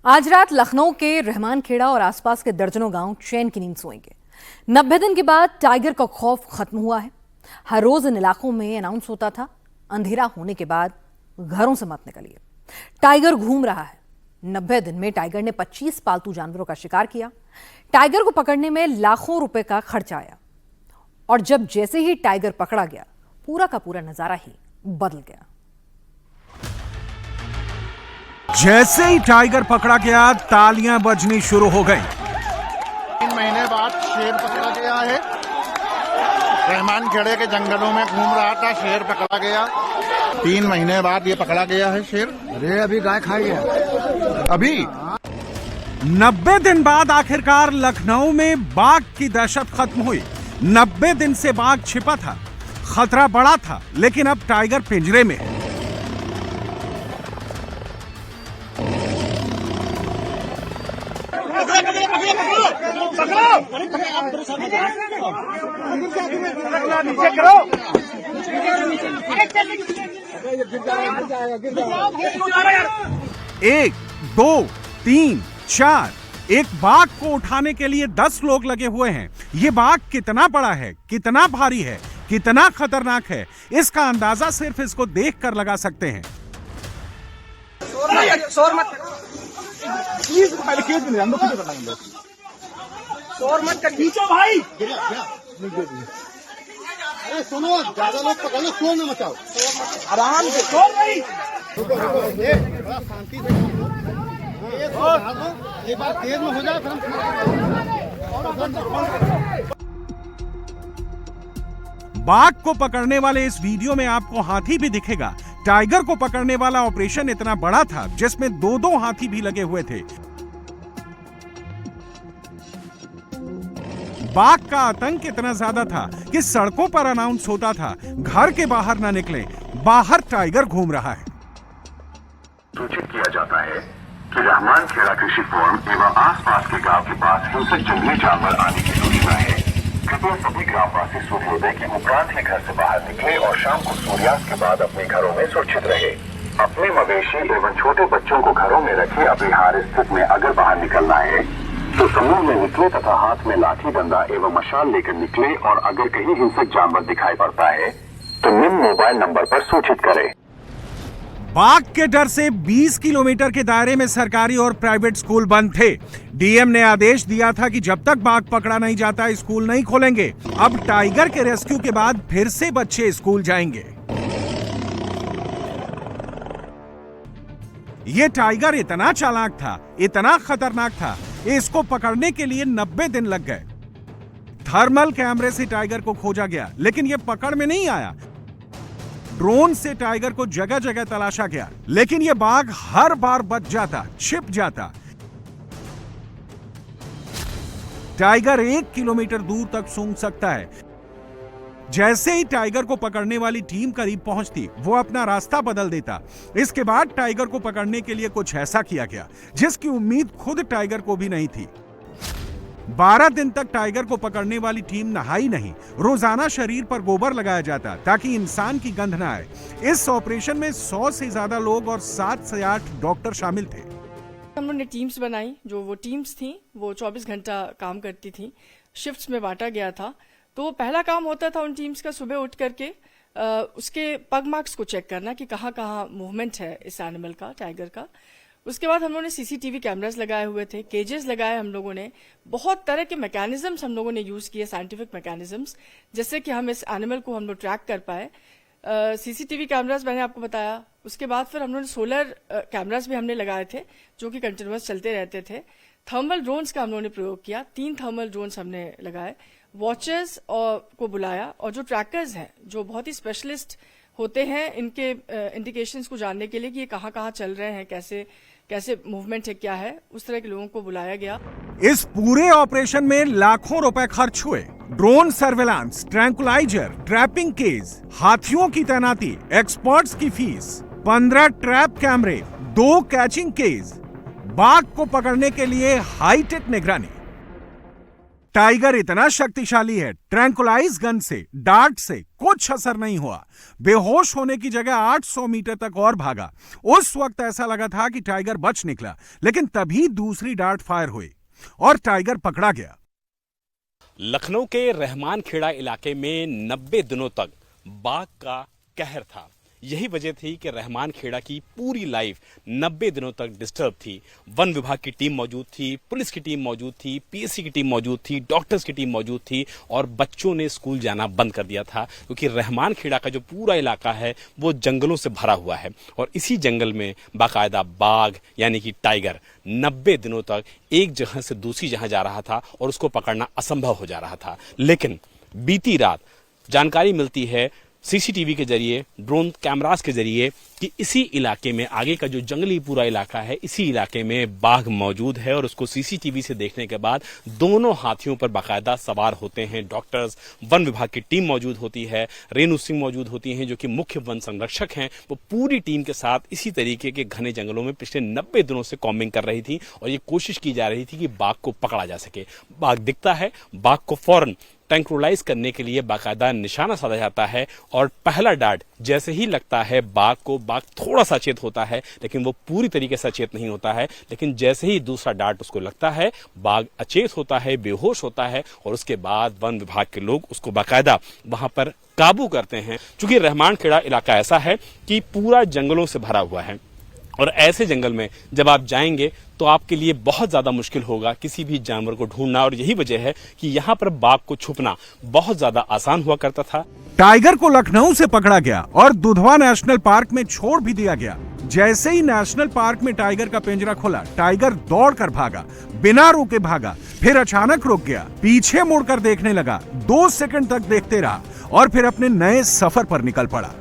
आज रात लखनऊ के रहमान खेड़ा और आसपास के दर्जनों गांव चैन की नींद सोएंगे। 90 दिन के बाद टाइगर का खौफ खत्म हुआ है। हर रोज इन इलाकों में अनाउंस होता था, अंधेरा होने के बाद घरों से मत निकलिए। टाइगर घूम रहा है। 90 दिन में टाइगर ने 25 पालतू जानवरों का शिकार किया। टाइगर को पकड़ने में लाखों रुपए का खर्चा आया और जब जैसे ही टाइगर पकड़ा गया, पूरा का पूरा नजारा ही बदल गया। जैसे ही टाइगर पकड़ा गया, तालियां बजनी शुरू हो गई। 3 महीने बाद शेर पकड़ा गया है। रहमान खेड़े के जंगलों में घूम रहा था, शेर पकड़ा गया। 3 महीने बाद ये पकड़ा गया है शेर। अरे अभी गाय खाई है अभी 90 दिन बाद आखिरकार लखनऊ में बाघ की दहशत खत्म हुई। 90 दिन से बाघ छिपा था, खतरा बड़ा था, लेकिन अब टाइगर पिंजरे में है। एक, दो, तीन, चार, एक बाघ को उठाने के लिए 10 लोग लगे हुए हैं। ये बाघ कितना बड़ा है, कितना भारी है, कितना खतरनाक है, इसका अंदाजा सिर्फ इसको देखकर लगा सकते हैं। शोर मत खींचो भाई। अरे सुनो, ज्यादा लोग पकड़ लो, शोर न मचाओ, आराम से शोर नहीं। शांति से एक बार तेज में हो जाए बाघ को पकड़ने वाले इस वीडियो में आपको हाथी भी दिखेगा। टाइगर को पकड़ने वाला ऑपरेशन इतना बड़ा था जिसमें 2-2 हाथी भी लगे हुए थे। बाघ का आतंक इतना ज्यादा था कि सड़कों पर अनाउंस होता था, घर के बाहर ना निकलें, बाहर टाइगर घूम रहा है। सूचित किया जाता है कि रहमान खेड़ा कृषि फार्म एवं आसपास के गांव के पास हिंसक जंगली जानवर आने की सूचना है। कृपया सभी ग्रामवासी सूर्योदय के उपरांत ही घर से बाहर निकले और शाम को सूर्यास्त के बाद अपने घरों में सुरक्षित रहे। अपने मवेशी एवं छोटे बच्चों को घरों में रखे। अपरिहार्य स्थिति में अगर बाहर निकलना है तो समूह में निकले तथा हाथ में लाठी डंडा एवं मशाल लेकर निकले और अगर कहीं हिंसक जानवर दिखाई पड़ता है तो निम्न मोबाइल नंबर पर सूचित करें। बाघ के डर से 20 किलोमीटर के दायरे में सरकारी और प्राइवेट स्कूल बंद थे। डीएम ने आदेश दिया था कि जब तक बाघ पकड़ा नहीं जाता स्कूल नहीं खोलेंगे। अब टाइगर के रेस्क्यू के बाद फिर से बच्चे स्कूल जाएंगे। ये टाइगर इतना चालाक था, इतना खतरनाक था, इसको पकड़ने के लिए 90 दिन लग गए। थर्मल कैमरे से टाइगर को खोजा गया, लेकिन ये पकड़ में नहीं आया। ड्रोन से टाइगर को जगह जगह तलाशा गया, लेकिन यह बाघ हर बार बच जाता, छिप जाता। टाइगर 1 किलोमीटर दूर तक सूंघ सकता है। जैसे ही टाइगर को पकड़ने वाली टीम करीब पहुंचती, वो अपना रास्ता बदल देता। इसके बाद टाइगर को पकड़ने के लिए कुछ ऐसा किया गया जिसकी उम्मीद खुद टाइगर को भी नहीं थी। 12 दिन तक टाइगर को पकड़ने वाली टीम नहाई नहीं। रोजाना शरीर पर गोबर लगाया जाता ताकि इंसान की गंध न आए। इस ऑपरेशन में 100 से ज्यादा लोग और 7 से 8 डॉक्टर शामिल थे। हम लोगों ने टीम्स बनाई। जो वो टीम्स थी वो 24 घंटा काम करती थी, शिफ्ट्स में बांटा गया था। तो पहला काम होता था उन टीम्स का सुबह उठ करके उसके पग मार्क्स को चेक करना कि कहाँ कहाँ मूवमेंट है इस एनिमल का, टाइगर का। उसके बाद हम लोगों ने सीसीटीवी कैमरास लगाए हुए थे, केजेस लगाए हम लोगों ने। बहुत तरह के मैकेनिज्म्स हम लोगों ने यूज किए, साइंटिफिक मैकेनिज्म्स, जिससे कि हम इस एनिमल को हम लोग ट्रैक कर पाए। सीसीटीवी कैमरास मैंने आपको बताया। उसके बाद फिर हम लोगों ने सोलर कैमरास भी हमने लगाए थे जो कि कंटिन्यूअस चलते रहते थे। थर्मल ड्रोन्स का हम लोगों ने प्रयोग किया, 3 थर्मल ड्रोन्स हमने लगाए। वॉचर्स को बुलाया और जो ट्रैकर्स हैं, जो बहुत ही स्पेशलिस्ट होते हैं इनके इंडिकेशंस को जानने के लिए कि ये कहाँ कहाँ चल रहे हैं, कैसे कैसे मूवमेंट है, क्या है, उस तरह के लोगों को बुलाया गया। इस पूरे ऑपरेशन में लाखों रुपए खर्च हुए। Drone surveillance, tranquilliser, trapping cage, हाथियों की तैनाती, एक्सपर्ट्स की फीस, 15 ट्रैप कैमरे, 2 कैचिंग केज, बाघ को पकड़ने के लिए हाईटेक निगरानी। टाइगर इतना शक्तिशाली है, ट्रैंकुलाइज गन से, डार्ट से कुछ असर नहीं हुआ। बेहोश होने की जगह 800 मीटर तक और भागा। उस वक्त ऐसा लगा था कि टाइगर बच निकला, लेकिन तभी दूसरी डार्ट फायर हुई और टाइगर पकड़ा गया। लखनऊ के रहमान खेड़ा इलाके में 90 दिनों तक बाघ का कहर था। यही वजह थी कि रहमान खेड़ा की पूरी लाइफ 90 दिनों तक डिस्टर्ब थी। वन विभाग की टीम मौजूद थी, पुलिस की टीम मौजूद थी, पीएससी की टीम मौजूद थी, डॉक्टर्स की टीम मौजूद थी और बच्चों ने स्कूल जाना बंद कर दिया था, क्योंकि रहमान खेड़ा का जो पूरा इलाका है वो जंगलों से भरा हुआ है और इसी जंगल में बाकायदा बाघ यानी कि टाइगर 90 दिनों तक एक जगह से दूसरी जगह जा रहा था और उसको पकड़ना असंभव हो जा रहा था। लेकिन बीती रात जानकारी मिलती है सीसीटीवी के जरिए, ड्रोन कैमरास के जरिए कि इसी इलाके में, आगे का जो जंगली पूरा इलाका है, इसी इलाके में बाघ मौजूद है और उसको सीसीटीवी से देखने के बाद दोनों हाथियों पर बाकायदा सवार होते हैं डॉक्टर्स, वन विभाग की टीम मौजूद होती है, रेणु सिंह मौजूद होती हैं जो कि मुख्य वन संरक्षक हैं। वो पूरी टीम के साथ इसी तरीके के घने जंगलों में पिछले 90 दिनों से कॉम्बिंग कर रही थी और ये कोशिश की जा रही थी कि बाघ को पकड़ा जा सके। बाघ दिखता है, बाघ को फौरन ट्रैंकुलाइज करने के लिए बाकायदा निशाना साधा जाता है और पहला डार्ट जैसे ही लगता है बाघ को, बाघ थोड़ा सा सचेत होता है लेकिन वो पूरी तरीके से सचेत नहीं होता है। लेकिन जैसे ही दूसरा डार्ट उसको लगता है बाघ अचेत होता है, बेहोश होता है और उसके बाद वन विभाग के लोग उसको बाकायदा वहां पर काबू करते हैं। चूंकि रहमान खेड़ा इलाका ऐसा है कि पूरा जंगलों से भरा हुआ है और ऐसे जंगल में जब आप जाएंगे तो आपके लिए बहुत ज्यादा मुश्किल होगा किसी भी जानवर को ढूंढना और यही वजह है कि यहाँ पर बाघ को छुपना बहुत ज्यादा आसान हुआ करता था। टाइगर को लखनऊ से पकड़ा गया और दुधवा नेशनल पार्क में छोड़ भी दिया गया। जैसे ही नेशनल पार्क में टाइगर का पिंजरा खुला, टाइगर दौड़कर भागा, बिना रुके भागा, फिर अचानक रुक गया, पीछे मुड़कर देखने लगा, 2 सेकंड तक देखते रहा और फिर अपने नए सफर पर निकल पड़ा।